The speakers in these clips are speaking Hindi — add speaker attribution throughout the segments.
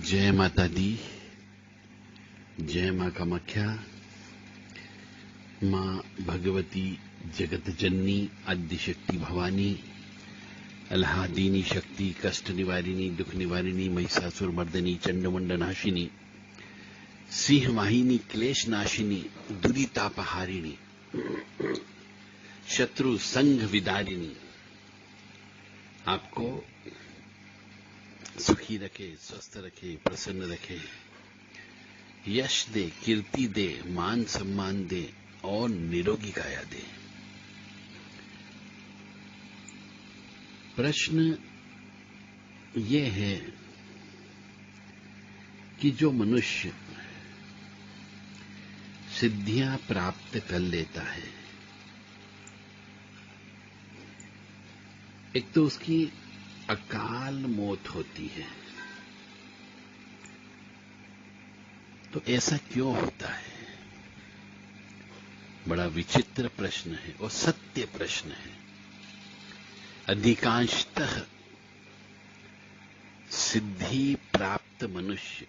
Speaker 1: जय माता दी, जय मां कामाख्या। मां भगवती जगत जननी आद्यशक्ति भवानी अल्हादीनी शक्ति कष्ट निवारिणी दुख निवारिणी महिषासुर मर्दनी चंडमुंड नाशिनी सिंह वाहिनी क्लेश नाशिनी दुरितापहारिणी शत्रु संघ विदारिणी आपको सुखी रखे, स्वस्थ रखे, प्रसन्न रखे, यश दे, कीर्ति दे, मान सम्मान दे और निरोगी काया दे। प्रश्न ये है कि जो मनुष्य सिद्धियां प्राप्त कर लेता है, एक तो उसकी अकाल मौत होती है। तो ऐसा क्यों होता है? बड़ा विचित्र प्रश्न है और सत्य प्रश्न है। अधिकांशतः सिद्धि प्राप्त मनुष्य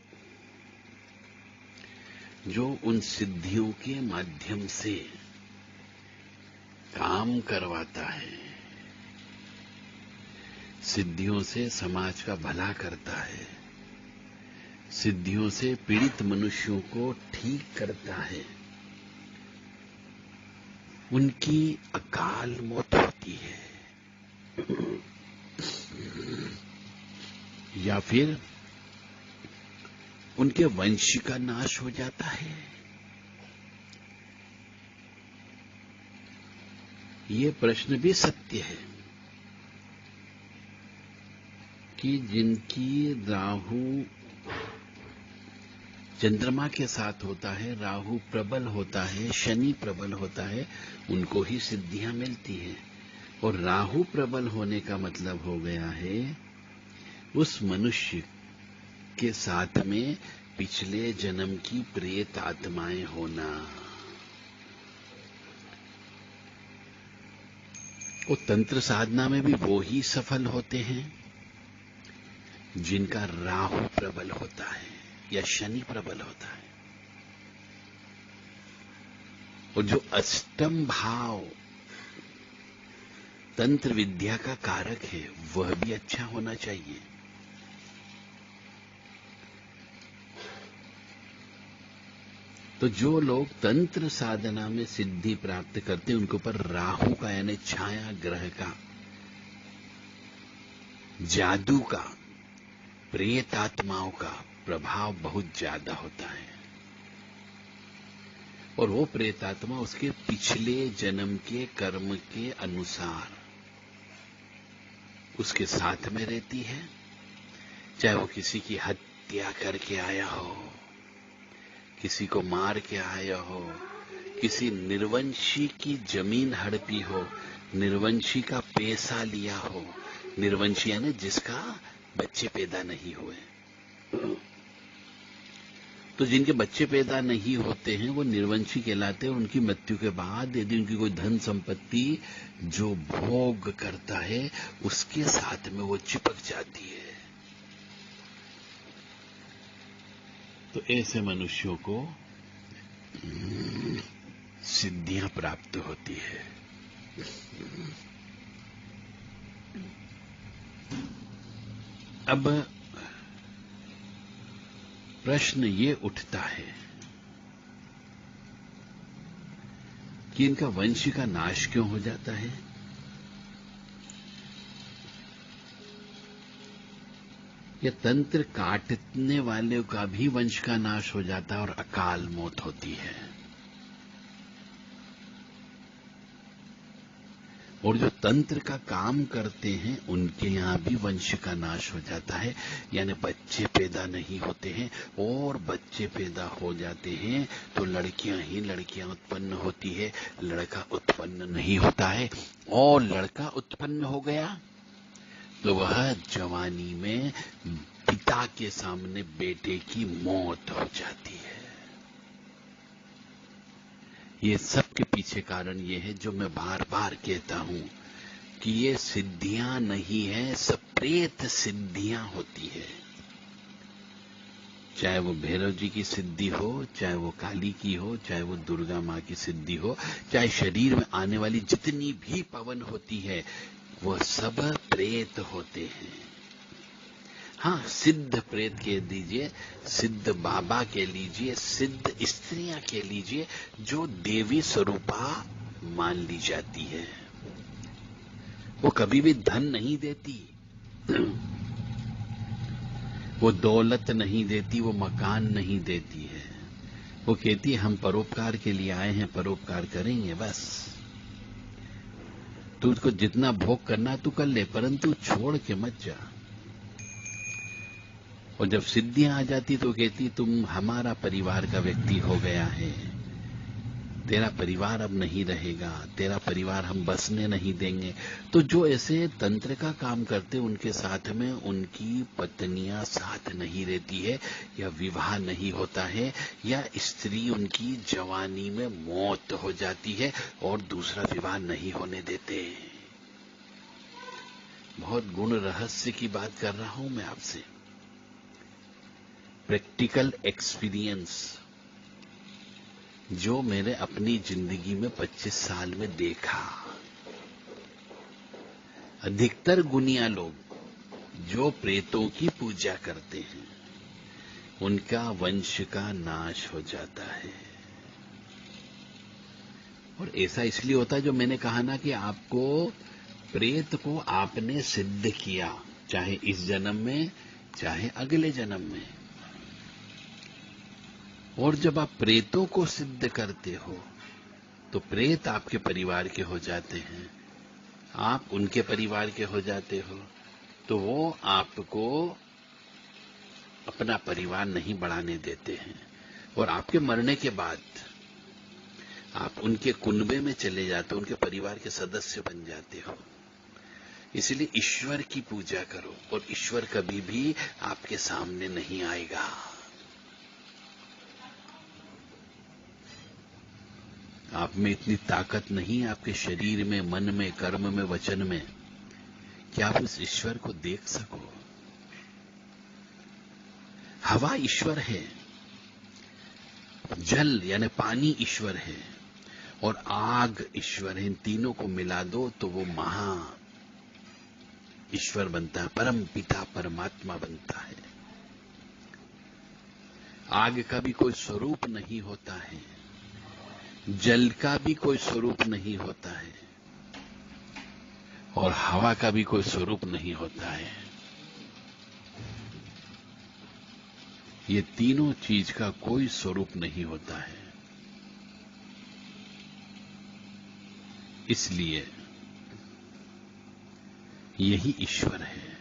Speaker 1: जो उन सिद्धियों के माध्यम से काम करवाता है, सिद्धियों से समाज का भला करता है, सिद्धियों से पीड़ित मनुष्यों को ठीक करता है, उनकी अकाल मौत होती है या फिर उनके वंश का नाश हो जाता है। ये प्रश्न भी सत्य है कि जिनकी राहु चंद्रमा के साथ होता है, राहु प्रबल होता है, शनि प्रबल होता है, उनको ही सिद्धियां मिलती हैं। और राहु प्रबल होने का मतलब हो गया है उस मनुष्य के साथ में पिछले जन्म की प्रेत आत्माएं होना। और तंत्र साधना में भी वो ही सफल होते हैं जिनका राहु प्रबल होता है या शनि प्रबल होता है। और जो अष्टम भाव तंत्र विद्या का कारक है वह भी अच्छा होना चाहिए। तो जो लोग तंत्र साधना में सिद्धि प्राप्त करते हैं उनके ऊपर राहु का यानी छाया ग्रह का, जादू का, प्रेत आत्माओं का प्रभाव बहुत ज्यादा होता है। और वो प्रेत आत्मा उसके पिछले जन्म के कर्म के अनुसार उसके साथ में रहती है। चाहे वो किसी की हत्या करके आया हो, किसी को मार के आया हो, किसी निर्वंशी की जमीन हड़पी हो, निर्वंशी का पैसा लिया हो। निर्वंशी यानी जिसका बच्चे पैदा नहीं हुए। तो जिनके बच्चे पैदा नहीं होते हैं वो निर्वंशी कहलाते हैं। उनकी मृत्यु के बाद यदि उनकी कोई धन संपत्ति जो भोग करता है उसके साथ में वो चिपक जाती है। तो ऐसे मनुष्यों को सिद्धियां प्राप्त होती है। अब प्रश्न ये उठता है कि इनका वंश का नाश क्यों हो जाता है? या तंत्र काटने वाले का भी वंश का नाश हो जाता है और अकाल मौत होती है। और जो तंत्र का काम करते हैं उनके यहां भी वंश का नाश हो जाता है, यानी बच्चे पैदा नहीं होते हैं। और बच्चे पैदा हो जाते हैं तो लड़कियां ही लड़कियां उत्पन्न होती है, लड़का उत्पन्न नहीं होता है। और लड़का उत्पन्न हो गया तो वह जवानी में पिता के सामने बेटे की मौत हो जाती है। ये सब के पीछे कारण ये है जो मैं बार बार कहता हूं कि ये सिद्धियां नहीं है, सब प्रेत सिद्धियां होती है। चाहे वो भैरव जी की सिद्धि हो, चाहे वो काली की हो, चाहे वो दुर्गा माँ की सिद्धि हो, चाहे शरीर में आने वाली जितनी भी पवन होती है, वो सब प्रेत होते हैं। हाँ, सिद्ध प्रेत कह दीजिए, सिद्ध बाबा कह लीजिए, सिद्ध स्त्रियां कह लीजिए, जो देवी स्वरूपा मान ली जाती है। वो कभी भी धन नहीं देती, वो दौलत नहीं देती, वो मकान नहीं देती है। वो कहती है हम परोपकार के लिए आए हैं, परोपकार करेंगे बस। तू उसको जितना भोग करना तू कर ले, परंतु छोड़ के मत जा। और जब सिद्धियां आ जाती तो कहती तुम हमारा परिवार का व्यक्ति हो गया है, तेरा परिवार अब नहीं रहेगा, तेरा परिवार हम बसने नहीं देंगे। तो जो ऐसे तंत्र का काम करते उनके साथ में उनकी पत्नियां साथ नहीं रहती है, या विवाह नहीं होता है, या स्त्री उनकी जवानी में मौत हो जाती है और दूसरा विवाह नहीं होने देते। बहुत गुण रहस्य की बात कर रहा हूं मैं आपसे, प्रैक्टिकल एक्सपीरियंस जो मैंने अपनी जिंदगी में 25 साल में देखा। अधिकतर गुनिया लोग जो प्रेतों की पूजा करते हैं, उनका वंश का नाश हो जाता है। और ऐसा इसलिए होता है, जो मैंने कहा ना कि आपको प्रेत को आपने सिद्ध किया, चाहे इस जन्म में चाहे अगले जन्म में। और जब आप प्रेतों को सिद्ध करते हो तो प्रेत आपके परिवार के हो जाते हैं, आप उनके परिवार के हो जाते हो, तो वो आपको अपना परिवार नहीं बढ़ाने देते हैं। और आपके मरने के बाद आप उनके कुनबे में चले जाते हो, उनके परिवार के सदस्य बन जाते हो। इसलिए ईश्वर की पूजा करो, और ईश्वर कभी भी आपके सामने नहीं आएगा। आप में इतनी ताकत नहीं है, आपके शरीर में, मन में, कर्म में, वचन में, कि आप उस ईश्वर को देख सको। हवा ईश्वर है, जल यानी पानी ईश्वर है, और आग ईश्वर है। इन तीनों को मिला दो तो वो महा ईश्वर बनता है, परम पिता परमात्मा बनता है। आग का भी कोई स्वरूप नहीं होता है, जल का भी कोई स्वरूप नहीं होता है, और हवा का भी कोई स्वरूप नहीं होता है। ये तीनों चीज का कोई स्वरूप नहीं होता है। इसलिए यही ईश्वर है।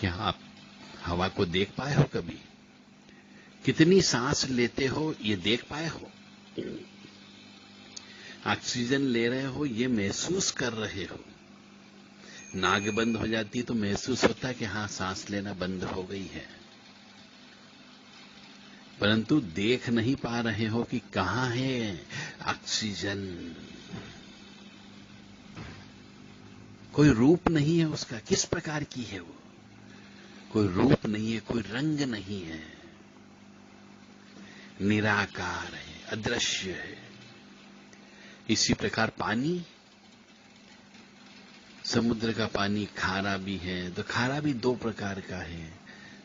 Speaker 1: क्या आप हवा को देख पाए हो कभी? कितनी सांस लेते हो ये देख पाए हो? ऑक्सीजन ले रहे हो ये महसूस कर रहे हो? नाक बंद हो जाती तो महसूस होता है कि हां सांस लेना बंद हो गई है, परंतु देख नहीं पा रहे हो कि कहां है ऑक्सीजन। कोई रूप नहीं है उसका, किस प्रकार की है वो? कोई रूप नहीं है, कोई रंग नहीं है, निराकार है, अदृश्य है। इसी प्रकार पानी, समुद्र का पानी खारा भी है, तो खारा भी दो प्रकार का है।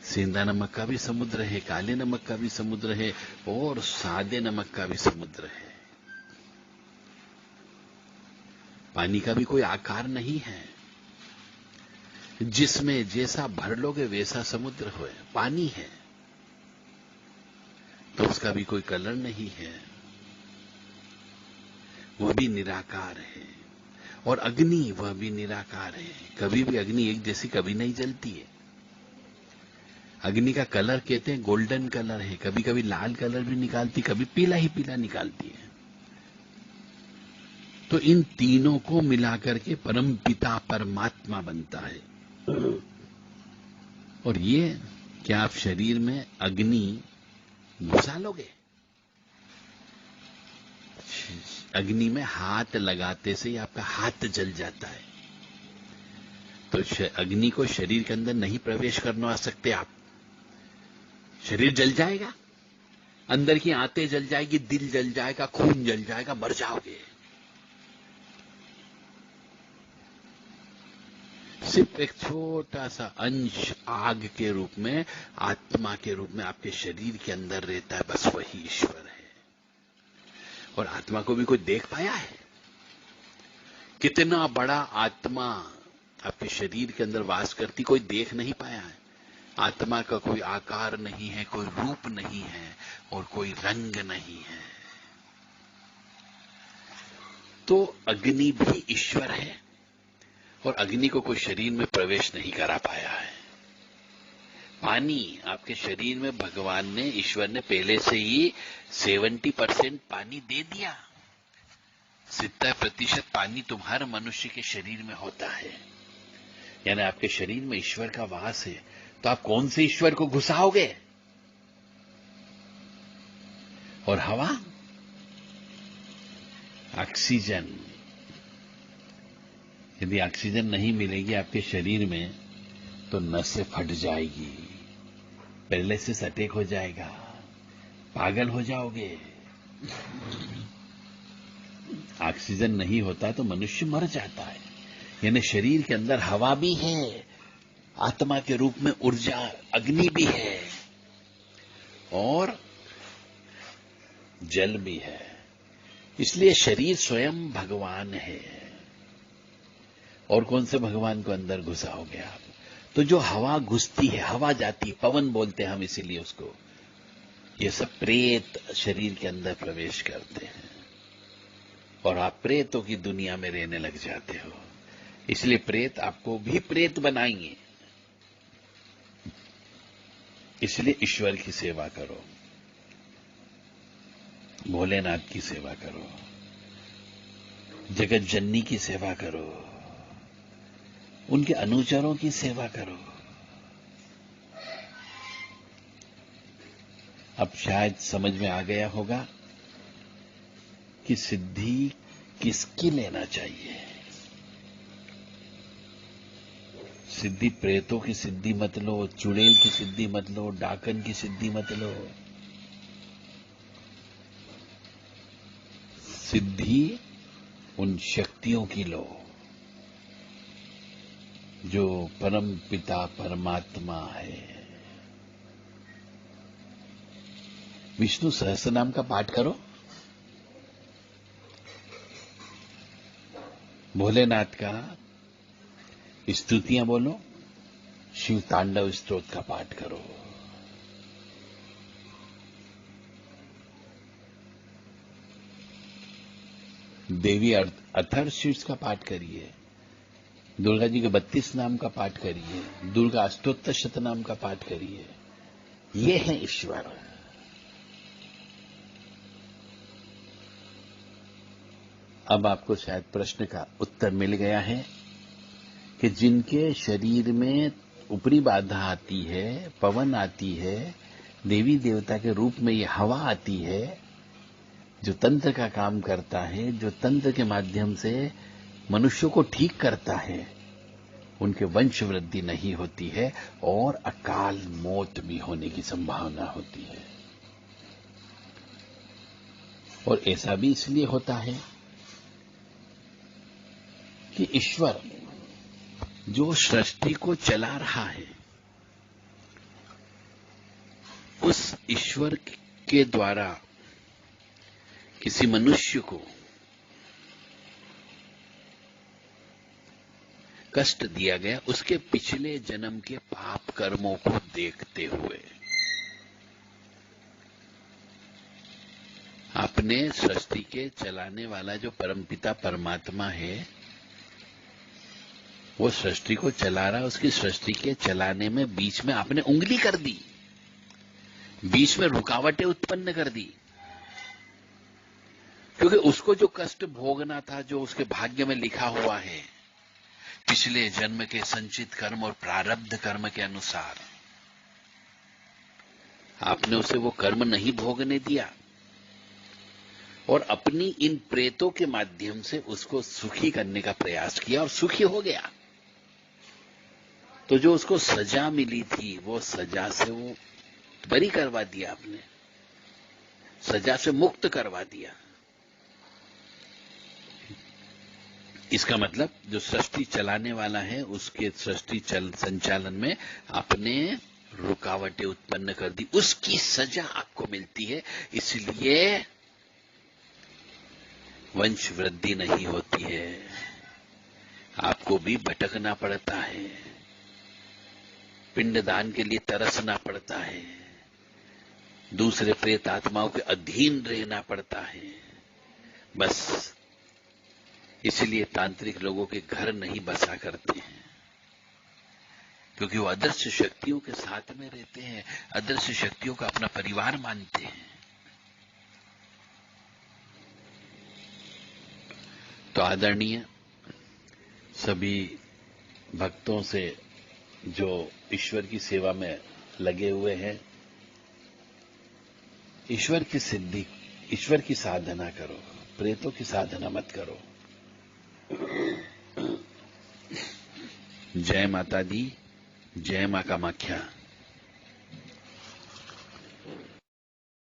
Speaker 1: सेंधा नमक का भी समुद्र है, काले नमक का भी समुद्र है, और सादे नमक का भी समुद्र है। पानी का भी कोई आकार नहीं है, जिसमें जैसा भर लोगे वैसा समुद्र हो, पानी है, तो उसका भी कोई कलर नहीं है, वह भी निराकार है। और अग्नि वह भी निराकार है, कभी भी अग्नि एक जैसी कभी नहीं जलती है। अग्नि का कलर कहते हैं गोल्डन कलर है, कभी कभी लाल कलर भी निकालती, कभी पीला ही पीला निकालती है। तो इन तीनों को मिलाकर के परम पिता परमात्मा बनता है। और ये क्या आप शरीर में अग्नि घुसा लोगे? अग्नि में हाथ लगाते से ही आपका हाथ जल जाता है। तो अग्नि को शरीर के अंदर नहीं प्रवेश करना सकते आप। शरीर जल जाएगा, अंदर की आंतें जल जाएगी, दिल जल जाएगा, खून जल जाएगा, मर जाओगे। सिर्फ एक छोटा सा अंश आग के रूप में, आत्मा के रूप में आपके शरीर के अंदर रहता है, बस वही ईश्वर है। और आत्मा को भी कोई देख पाया है? कितना बड़ा आत्मा आपके शरीर के अंदर वास करती, कोई देख नहीं पाया है। आत्मा का कोई आकार नहीं है, कोई रूप नहीं है और कोई रंग नहीं है। तो अग्नि भी ईश्वर है और अग्नि को कोई शरीर में प्रवेश नहीं करा पाया है। पानी आपके शरीर में भगवान ने, ईश्वर ने पहले से ही 70% पानी दे दिया। 70% पानी तुम्हारे मनुष्य के शरीर में होता है, यानी आपके शरीर में ईश्वर का वास है। तो आप कौन से ईश्वर को घुसाओगे? और हवा, ऑक्सीजन, यदि ऑक्सीजन नहीं मिलेगी आपके शरीर में तो नसें फट जाएगी, पैरालिसिस अटैक हो जाएगा, पागल हो जाओगे। ऑक्सीजन नहीं होता तो मनुष्य मर जाता है। यानी शरीर के अंदर हवा भी है, आत्मा के रूप में ऊर्जा अग्नि भी है और जल भी है। इसलिए शरीर स्वयं भगवान है। और कौन से भगवान को अंदर घुसाओगे आप? तो जो हवा घुसती है, हवा जाती, पवन बोलते हैं हम इसीलिए उसको, ये सब प्रेत शरीर के अंदर प्रवेश करते हैं और आप प्रेतों की दुनिया में रहने लग जाते हो। इसलिए प्रेत आपको भी प्रेत बनाएंगे। इसलिए ईश्वर की सेवा करो, भोलेनाथ की सेवा करो, जगत जननी की सेवा करो, उनके अनुचरों की सेवा करो। अब शायद समझ में आ गया होगा कि सिद्धि किसकी लेना चाहिए। सिद्धि प्रेतों की सिद्धि मत लो, चुड़ैल की सिद्धि मत लो, डाकन की सिद्धि मत लो। सिद्धि उन शक्तियों की लो जो परम पिता परमात्मा है। विष्णु सहस्त्रनाम का पाठ करो, भोलेनाथ का स्तुतियां बोलो, शिव तांडव स्तोत्र का पाठ करो। देवी अथर्वशीर्ष का पाठ करिए, दुर्गा जी के 32 नाम का पाठ करिए, दुर्गा अष्टोत्तर शतनाम का पाठ करिए। ये है ईश्वर। अब आपको शायद प्रश्न का उत्तर मिल गया है कि जिनके शरीर में ऊपरी बाधा आती है, पवन आती है, देवी देवता के रूप में ये हवा आती है, जो तंत्र का काम करता है, जो तंत्र के माध्यम से मनुष्यों को ठीक करता है, उनके वंश वृद्धि नहीं होती है और अकाल मौत भी होने की संभावना होती है। और ऐसा भी इसलिए होता है कि ईश्वर जो सृष्टि को चला रहा है, उस ईश्वर के द्वारा किसी मनुष्य को कष्ट दिया गया, उसके पिछले जन्म के पाप कर्मों को देखते हुए अपने सृष्टि के चलाने वाला जो परमपिता परमात्मा है, वो सृष्टि को चला रहा है, उसकी सृष्टि के चलाने में बीच में आपने उंगली कर दी, बीच में रुकावटें उत्पन्न कर दी, क्योंकि उसको जो कष्ट भोगना था, जो उसके भाग्य में लिखा हुआ है, पिछले जन्म के संचित कर्म और प्रारब्ध कर्म के अनुसार आपने उसे वो कर्म नहीं भोगने दिया और अपनी इन प्रेतों के माध्यम से उसको सुखी करने का प्रयास किया और सुखी हो गया। तो जो उसको सजा मिली थी वो सजा से वो बरी करवा दिया, आपने सजा से मुक्त करवा दिया। इसका मतलब जो सृष्टि चलाने वाला है उसके सृष्टि संचालन में आपने रुकावटें उत्पन्न कर दी, उसकी सजा आपको मिलती है। इसलिए वंश वृद्धि नहीं होती है, आपको भी भटकना पड़ता है, पिंडदान के लिए तरसना पड़ता है, दूसरे प्रेत आत्माओं के अधीन रहना पड़ता है। बस इसलिए तांत्रिक लोगों के घर नहीं बसा करते हैं, क्योंकि वो अदृश्य शक्तियों के साथ में रहते हैं, अदृश्य शक्तियों का अपना परिवार मानते हैं। तो आदरणीय सभी भक्तों से जो ईश्वर की सेवा में लगे हुए हैं, ईश्वर की सिद्धि, ईश्वर की साधना करो, प्रेतों की साधना मत करो। जय माता दी, जय मां कामाख्या।